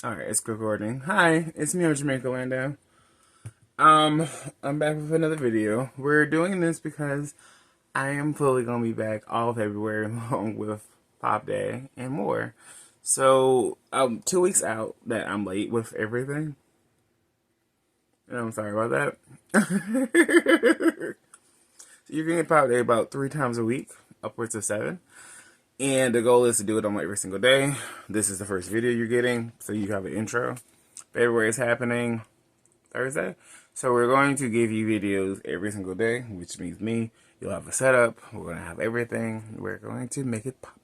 Alright, it's recording. Hi, it's me, Jermaine Callando. I'm back with another video. We're doing this because I am fully gonna be back all February along with Pop Day and more. So, 2 weeks out that I'm late with everything. And I'm sorry about that. You're gonna get Pop Day about 3 times a week, upwards of 7. And the goal is to do it on every single day. This is the first video you're getting, so you have an intro. February is happening Thursday. So we're going to give you videos every single day, which means you'll have a setup. We're going to have everything. We're going to make it pop.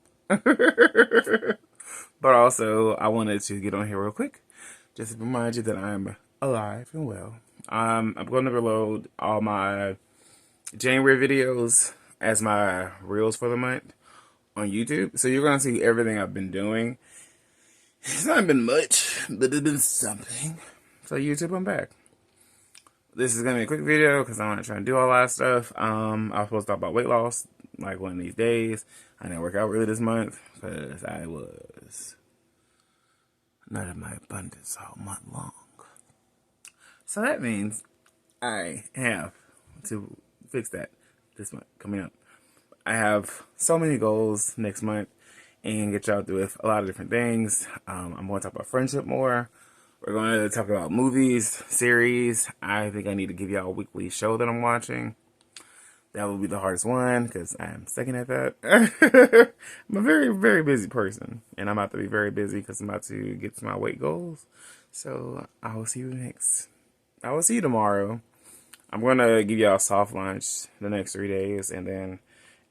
But also, I wanted to get on here real quick, just to remind you that I'm alive and well. I'm going to reload all my January videos as my reels for the month on YouTube. So you're going to see everything I've been doing. It's not been much, but it's been something. So YouTube, I'm back. This is going to be a quick video because I'm not trying to do all that stuff. I was supposed to talk about weight loss like one of these days. I didn't work out really this month because I was not in my abundance all month long. So that means I have to fix that this month coming up. I have so many goals next month and get y'all through with a lot of different things. I'm going to talk about friendship more. We're going to talk about movies, series. I think I need to give y'all a weekly show that I'm watching. That will be the hardest one because I'm second at that. I'm a very, very busy person. And I'm about to be very busy because I'm about to get to my weight goals. So I will see you tomorrow. I'm going to give y'all a soft launch the next 3 days. And then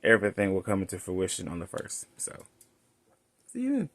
everything will come into fruition on the 1st. So, see you then.